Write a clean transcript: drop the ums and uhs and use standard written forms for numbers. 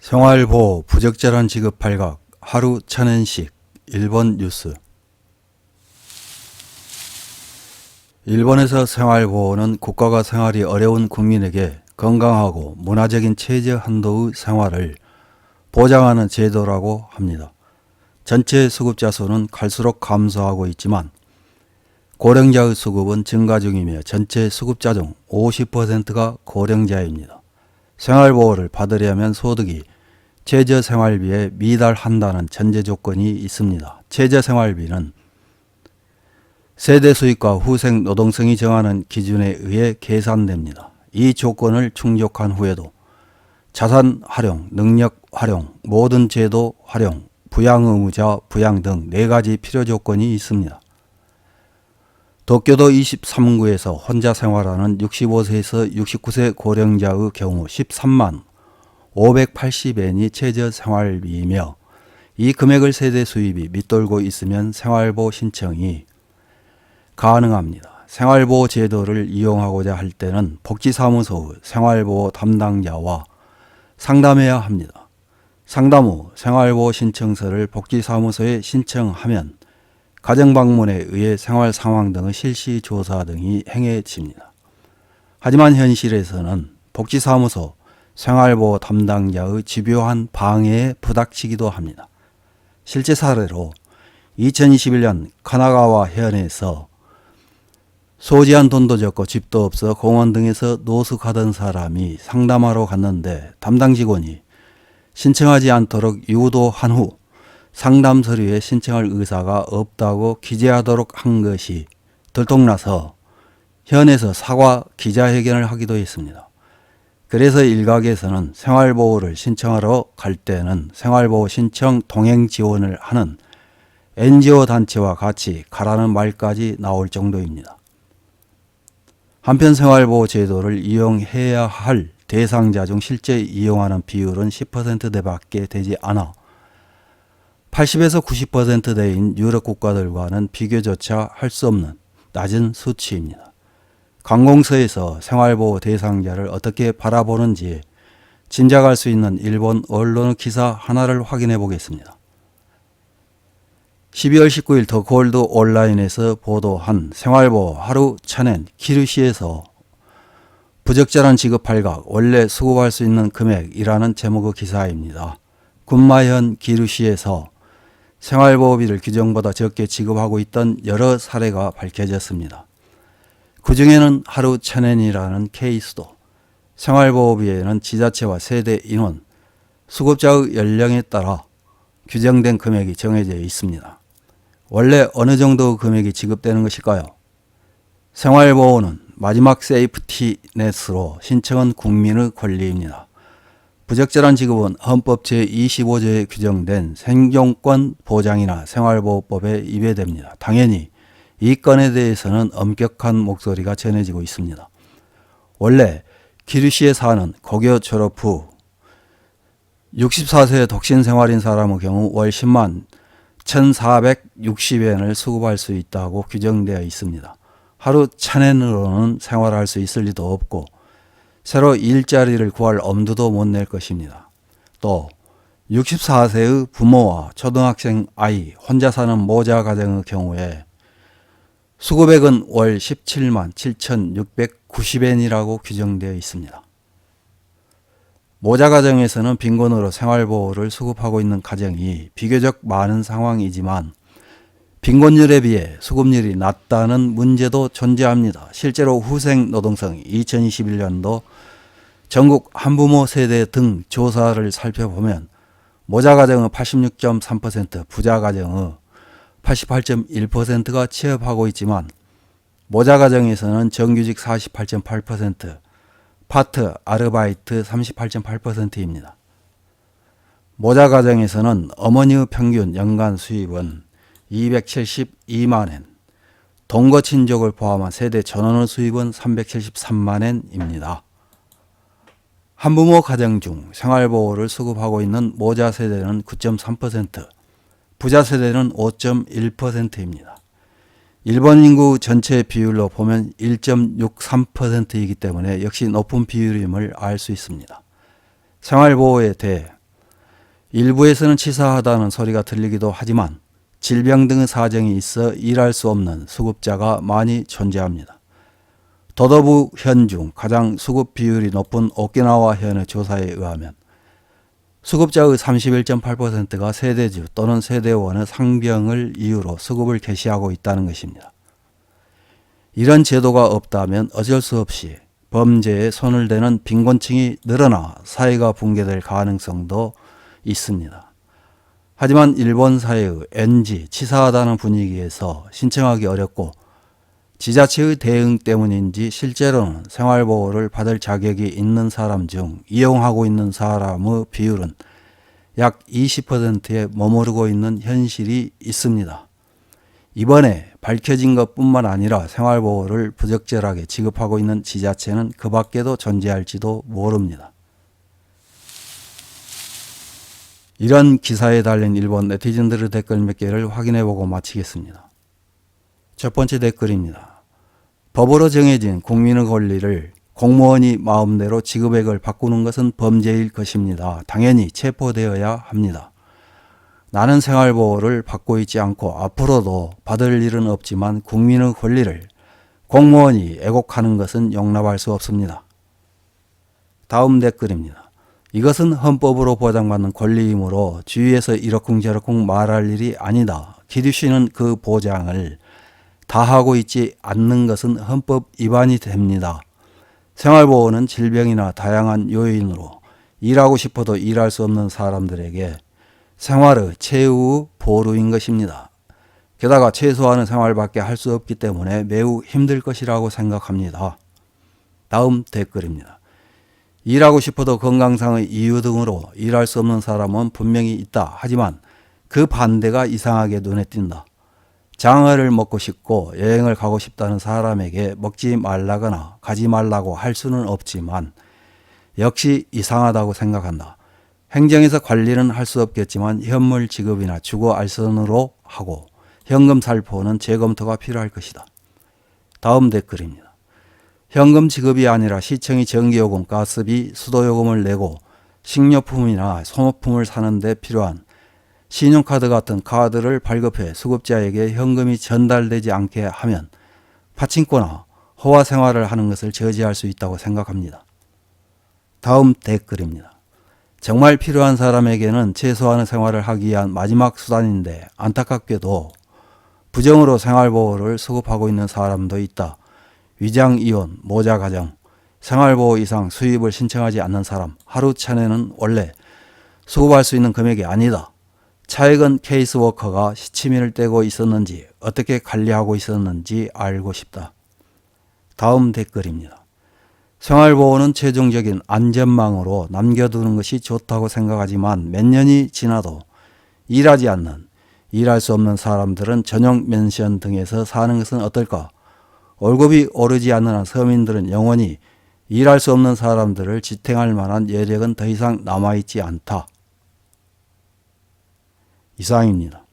생활보호 부적절한 지급 발각 하루 1,000엔씩. 일본 뉴스. 일본에서 생활보호는 국가가 생활이 어려운 국민에게 건강하고 문화적인 최저 한도의 생활을 보장하는 제도라고 합니다. 전체 수급자 수는 갈수록 감소하고 있지만 고령자의 수급은 증가 중이며 전체 수급자 중 50%가 고령자입니다. 생활보호를 받으려면 소득이 최저생활비에 미달한다는 전제 조건이 있습니다. 최저생활비는 세대 수입과 후생 노동성이 정하는 기준에 의해 계산됩니다. 이 조건을 충족한 후에도 자산 활용, 능력 활용, 모든 제도 활용, 부양 의무자 부양 등 4가지 필요 조건이 있습니다. 도쿄도 23구에서 혼자 생활하는 65세에서 69세 고령자의 경우 13만 580엔이 최저생활비이며 이 금액을 세대 수입이 밑돌고 있으면 생활보호 신청이 가능합니다. 생활보호 제도를 이용하고자 할 때는 복지사무소의 생활보호 담당자와 상담해야 합니다. 상담 후 생활보호 신청서를 복지사무소에 신청하면 가정방문에 의해 생활 상황 등의 실시 조사 등이 행해집니다. 하지만 현실에서는 복지사무소 생활보호 담당자의 집요한 방해에 부닥치기도 합니다. 실제 사례로 2021년 카나가와 현에서 소지한 돈도 적고 집도 없어 공원 등에서 노숙하던 사람이 상담하러 갔는데 담당 직원이 신청하지 않도록 유도한 후 상담 서류에 신청할 의사가 없다고 기재하도록 한 것이 들통나서 현에서 사과 기자회견을 하기도 했습니다. 그래서 일각에서는 생활보호를 신청하러 갈 때는 생활보호 신청 동행 지원을 하는 NGO 단체와 같이 가라는 말까지 나올 정도입니다. 한편 생활보호 제도를 이용해야 할 대상자 중 실제 이용하는 비율은 10%대밖에 되지 않아 80에서 90%대인 유럽 국가들과는 비교조차 할 수 없는 낮은 수치입니다. 관공서에서 생활보호 대상자를 어떻게 바라보는지 짐작할 수 있는 일본 언론 기사 하나를 확인해 보겠습니다. 12월 19일 더 골드 온라인에서 보도한 생활보호 하루 1,000엔 키루시에서 부적절한 지급 발각 원래 수급할 수 있는 금액이라는 제목의 기사입니다. 군마현 기루시에서 생활보호비를 규정보다 적게 지급하고 있던 여러 사례가 밝혀졌습니다. 그 중에는 하루 1,000엔이라는 케이스도 생활보호비에는 지자체와 세대 인원, 수급자의 연령에 따라 규정된 금액이 정해져 있습니다. 원래 어느 정도 금액이 지급되는 것일까요? 생활보호는 마지막 세이프티넷으로 신청은 국민의 권리입니다. 부적절한 지급은 헌법 제25조에 규정된 생존권 보장이나 생활보호법에 위배됩니다. 당연히 이 건에 대해서는 엄격한 목소리가 전해지고 있습니다. 원래 기류시에 사는 고교 졸업 후 64세 독신 생활인 사람의 경우 월 10만 1,460엔을 수급할 수 있다고 규정되어 있습니다. 하루 1,000엔으로는 생활할 수 있을 리도 없고 새로 일자리를 구할 엄두도 못 낼 것입니다. 또 64세의 부모와 초등학생 아이, 혼자 사는 모자 가정의 경우에 수급액은 월 17만 7,690엔이라고 규정되어 있습니다. 모자 가정에서는 빈곤으로 생활보호를 수급하고 있는 가정이 비교적 많은 상황이지만 빈곤율에 비해 수급률이 낮다는 문제도 존재합니다. 실제로 후생 노동성 2021년도 전국 한부모 세대 등 조사를 살펴보면 모자 가정의 86.3%, 부자 가정의 88.1%가 취업하고 있지만 모자 가정에서는 정규직 48.8%, 파트, 아르바이트 38.8%입니다. 모자 가정에서는 어머니의 평균 연간 수입은 272만엔, 동거 친족을 포함한 세대 전원의 수입은 373만엔입니다. 한부모 가정 중 생활보호를 수급하고 있는 모자 세대는 9.3%, 부자 세대는 5.1%입니다. 일본 인구 전체 비율로 보면 1.63%이기 때문에 역시 높은 비율임을 알 수 있습니다. 생활보호에 대해 일부에서는 치사하다는 소리가 들리기도 하지만 질병 등의 사정이 있어 일할 수 없는 수급자가 많이 존재합니다. 도도부 현 중 가장 수급 비율이 높은 오키나와 현의 조사에 의하면 수급자의 31.8%가 세대주 또는 세대원의 상병을 이유로 수급을 개시하고 있다는 것입니다. 이런 제도가 없다면 어쩔 수 없이 범죄에 손을 대는 빈곤층이 늘어나 사회가 붕괴될 가능성도 있습니다. 하지만 일본 사회의 NG, 치사하다는 분위기에서 신청하기 어렵고 지자체의 대응 때문인지 실제로는 생활보호를 받을 자격이 있는 사람 중 이용하고 있는 사람의 비율은 약 20%에 머무르고 있는 현실이 있습니다. 이번에 밝혀진 것뿐만 아니라 생활보호를 부적절하게 지급하고 있는 지자체는 그 밖에도 존재할지도 모릅니다. 이런 기사에 달린 일본 네티즌들의 댓글 몇 개를 확인해보고 마치겠습니다. 첫 번째 댓글입니다. 법으로 정해진 국민의 권리를 공무원이 마음대로 지급액을 바꾸는 것은 범죄일 것입니다. 당연히 체포되어야 합니다. 나는 생활보호를 받고 있지 않고 앞으로도 받을 일은 없지만 국민의 권리를 공무원이 애곡하는 것은 용납할 수 없습니다. 다음 댓글입니다. 이것은 헌법으로 보장받는 권리이므로 주위에서 이러쿵저러쿵 말할 일이 아니다. 기류씨는 그 보장을 다하고 있지 않는 것은 헌법 위반이 됩니다. 생활보호는 질병이나 다양한 요인으로 일하고 싶어도 일할 수 없는 사람들에게 생활의 최후 보루인 것입니다. 게다가 최소한의 생활밖에 할 수 없기 때문에 매우 힘들 것이라고 생각합니다. 다음 댓글입니다. 일하고 싶어도 건강상의 이유 등으로 일할 수 없는 사람은 분명히 있다. 하지만 그 반대가 이상하게 눈에 띈다. 장어를 먹고 싶고 여행을 가고 싶다는 사람에게 먹지 말라거나 가지 말라고 할 수는 없지만 역시 이상하다고 생각한다. 행정에서 관리는 할 수 없겠지만 현물 지급이나 주거 알선으로 하고 현금 살포는 재검토가 필요할 것이다. 다음 댓글입니다. 현금 지급이 아니라 시청이 전기요금, 가스비, 수도요금을 내고 식료품이나 소모품을 사는 데 필요한 신용카드 같은 카드를 발급해 수급자에게 현금이 전달되지 않게 하면 파친코나 호화 생활을 하는 것을 저지할 수 있다고 생각합니다. 다음 댓글입니다. 정말 필요한 사람에게는 최소한의 생활을 하기 위한 마지막 수단인데 안타깝게도 부정으로 생활보호를 수급하고 있는 사람도 있다. 위장이혼, 모자가정, 생활보호 이상 수입을 신청하지 않는 사람, 하루 천에는 원래 수급할 수 있는 금액이 아니다. 차액은 케이스워커가 시치미를 떼고 있었는지 어떻게 관리하고 있었는지 알고 싶다. 다음 댓글입니다. 생활보호는 최종적인 안전망으로 남겨두는 것이 좋다고 생각하지만 몇 년이 지나도 일하지 않는, 일할 수 없는 사람들은 전용 맨션 등에서 사는 것은 어떨까? 월급이 오르지 않는 한 서민들은 영원히 일할 수 없는 사람들을 지탱할 만한 여력은 더 이상 남아있지 않다. 이상입니다.